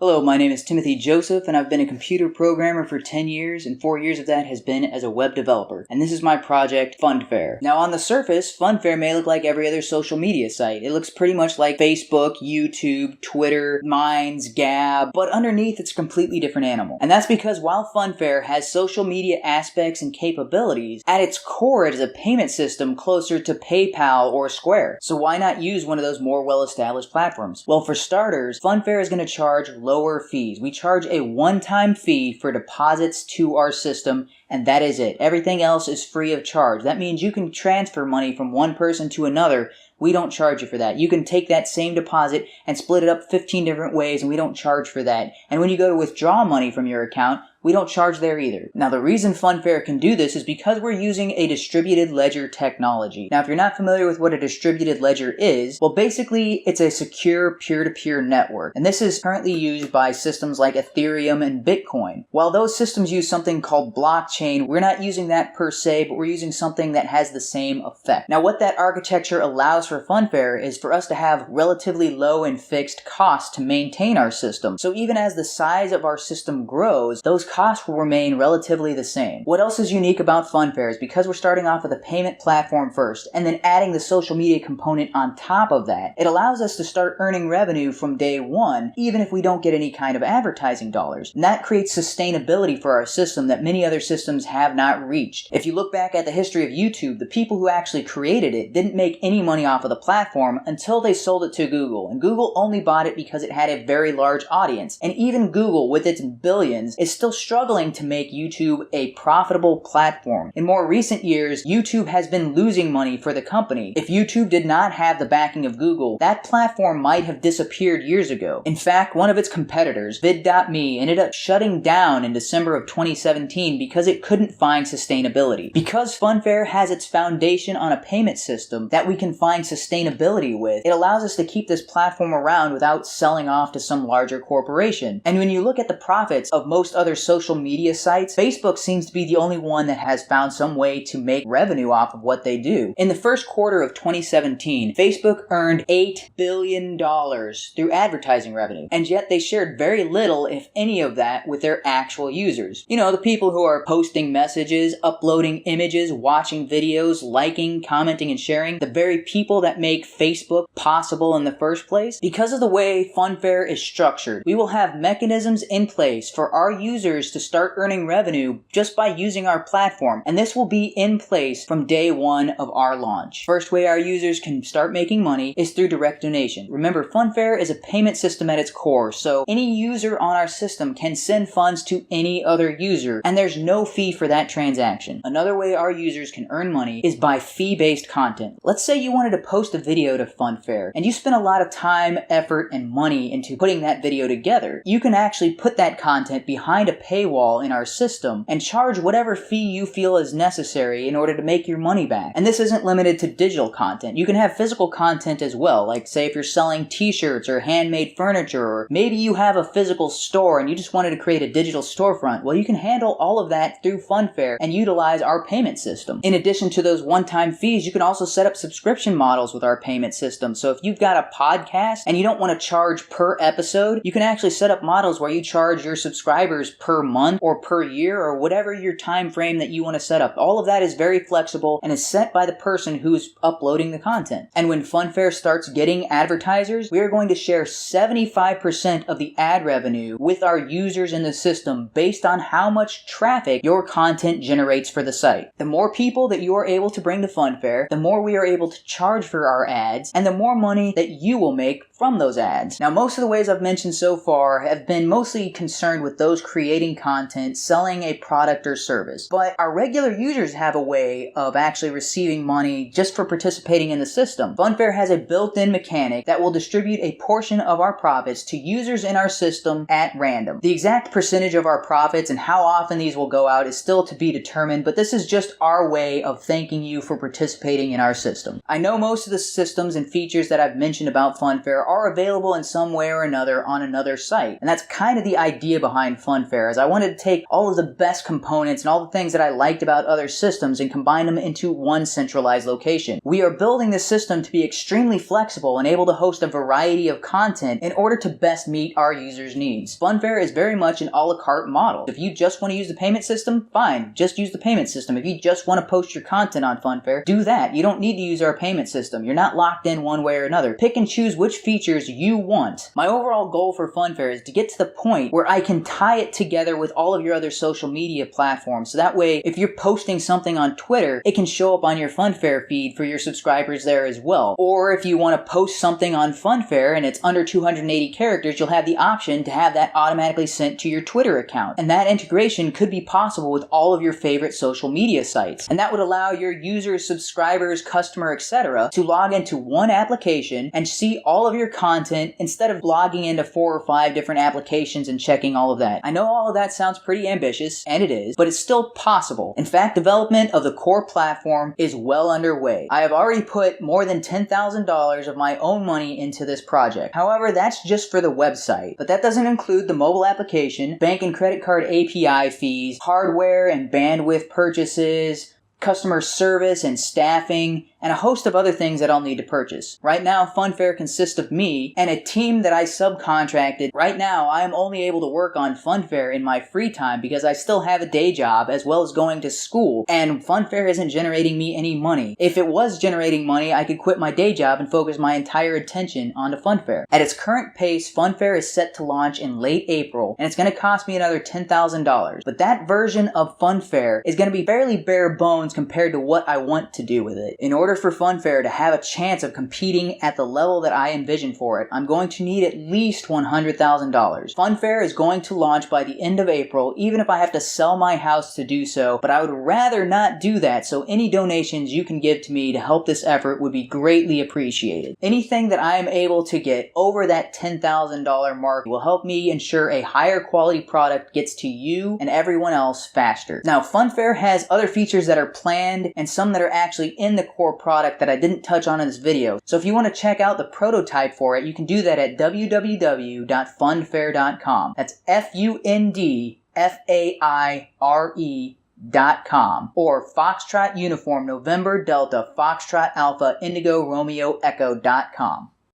Hello, my name is Timothy Joseph, and I've been a computer programmer for 10 years, and 4 years of that has been as a web developer. And this is my project, FundFaire. Now, on the surface, FundFaire may look like every other social media site. It looks pretty much like Facebook, YouTube, Twitter, Minds, Gab, but underneath it's a completely different animal. And that's because while FundFaire has social media aspects and capabilities, at its core it is a payment system closer to PayPal or Square. So why not use one of those more well-established platforms? Well, for starters, FundFaire is going to charge lower fees. We charge a one-time fee for deposits to our system, and that is it. Everything else is free of charge. That means you can transfer money from one person to another. We don't charge you for that. You can take that same deposit and split it up 15 different ways, and we don't charge for that. And when you go to withdraw money from your account, we don't charge there either. Now, the reason FundFaire can do this is because we're using a distributed ledger technology. Now, if you're not familiar with what a distributed ledger is, well, basically, it's a secure peer-to-peer network. And this is currently used by systems like Ethereum and Bitcoin. While those systems use something called blockchain, we're not using that per se, but we're using something that has the same effect. Now, what that architecture allows for FundFaire is for us to have relatively low and fixed costs to maintain our system. So even as the size of our system grows, those costs will remain relatively the same. What else is unique about FundFaire is because we're starting off with a payment platform first and then adding the social media component on top of that, it allows us to start earning revenue from day one, even if we don't get any kind of advertising dollars. And that creates sustainability for our system that many other systems have not reached. If you look back at the history of YouTube, the people who actually created it didn't make any money off of the platform until they sold it to Google. And Google only bought it because it had a very large audience. And even Google, with its billions, is still struggling to make YouTube a profitable platform. In more recent years, YouTube has been losing money for the company. If YouTube did not have the backing of Google, that platform might have disappeared years ago. In fact, one of its competitors, vid.me, ended up shutting down in December of 2017 because it couldn't find sustainability. Because FundFaire has its foundation on a payment system that we can find sustainability with, it allows us to keep this platform around without selling off to some larger corporation. And when you look at the profits of most other social media sites, Facebook seems to be the only one that has found some way to make revenue off of what they do. In the first quarter of 2017, Facebook earned $8 billion through advertising revenue, and yet they shared very little, if any of that, with their actual users. You know, the people who are posting messages, uploading images, watching videos, liking, commenting, and sharing, the very people that make Facebook possible in the first place. Because of the way FundFaire is structured, we will have mechanisms in place for our users to start earning revenue just by using our platform, and this will be in place from day one of our launch. First way our users can start making money is through direct donation. Remember, FundFaire is a payment system at its core, so any user on our system can send funds to any other user, and there's no fee for that transaction. Another way our users can earn money is by fee-based content. Let's say you wanted to post a video to FundFaire, and you spent a lot of time, effort, and money into putting that video together. You can actually put that content behind a paywall in our system and charge whatever fee you feel is necessary in order to make your money back. And this isn't limited to digital content. You can have physical content as well, like say if you're selling t-shirts or handmade furniture, or maybe you have a physical store and you just wanted to create a digital storefront. Well, you can handle all of that through FundFaire and utilize our payment system. In addition to those one-time fees, you can also set up subscription models with our payment system. So if you've got a podcast and you don't want to charge per episode, you can actually set up models where you charge your subscribers per month or per year or whatever your time frame that you want to set up. All of that is very flexible and is set by the person who's uploading the content. And when FundFaire starts getting advertisers, we are going to share 75% of the ad revenue with our users in the system based on how much traffic your content generates for the site. The more people that you are able to bring to FundFaire, the more we are able to charge for our ads, and the more money that you will make from those ads. Now, most of the ways I've mentioned so far have been mostly concerned with those creating content, selling a product or service. But our regular users have a way of actually receiving money just for participating in the system. FundFaire has a built-in mechanic that will distribute a portion of our profits to users in our system at random. The exact percentage of our profits and how often these will go out is still to be determined, but this is just our way of thanking you for participating in our system. I know most of the systems and features that I've mentioned about FundFaire are available in some way or another on another site. And that's kind of the idea behind FundFaire, is I wanted to take all of the best components and all the things that I liked about other systems and combine them into one centralized location. We are building this system to be extremely flexible and able to host a variety of content in order to best meet our users' needs. FundFaire is very much an a la carte model. If you just want to use the payment system, fine, just use the payment system. If you just want to post your content on FundFaire, do that. You don't need to use our payment system. You're not locked in one way or another. Pick and choose which features you want. My overall goal for FundFaire is to get to the point where I can tie it together with all of your other social media platforms. So that way, if you're posting something on Twitter, it can show up on your FundFaire feed for your subscribers there as well. Or if you want to post something on FundFaire and it's under 280 characters, you'll have the option to have that automatically sent to your Twitter account. And that integration could be possible with all of your favorite social media sites. And that would allow your users, subscribers, customer, etc. to log into one application and see all of your content instead of logging into 4 or 5 different applications and checking all of that. I know all of that sounds pretty ambitious, and it is, but it's still possible. In fact, development of the core platform is well underway. I have already put more than $10,000 of my own money into this project. However, that's just for the website, but that doesn't include the mobile application, bank and credit card API fees, hardware and bandwidth purchases, customer service and staffing, and a host of other things that I'll need to purchase. Right now, FundFaire consists of me and a team that I subcontracted. Right now, I am only able to work on FundFaire in my free time because I still have a day job as well as going to school, and FundFaire isn't generating me any money. If it was generating money, I could quit my day job and focus my entire attention onto FundFaire. At its current pace, FundFaire is set to launch in late April, and it's going to cost me another $10,000. But that version of FundFaire is going to be fairly bare bones compared to what I want to do with it. In order for FundFaire to have a chance of competing at the level that I envision for it, I'm going to need at least $100,000. FundFaire is going to launch by the end of April, even if I have to sell my house to do so, but I would rather not do that, so any donations you can give to me to help this effort would be greatly appreciated. Anything that I am able to get over that $10,000 mark will help me ensure a higher quality product gets to you and everyone else faster. Now, FundFaire has other features that are planned and some that are actually in the core product that I didn't touch on in this video. So if you want to check out the prototype for it, you can do that at www.fundfaire.com. That's FundFaire.com, or Foxtrot Uniform November Delta Foxtrot Alpha Indigo Romeo Echo.com.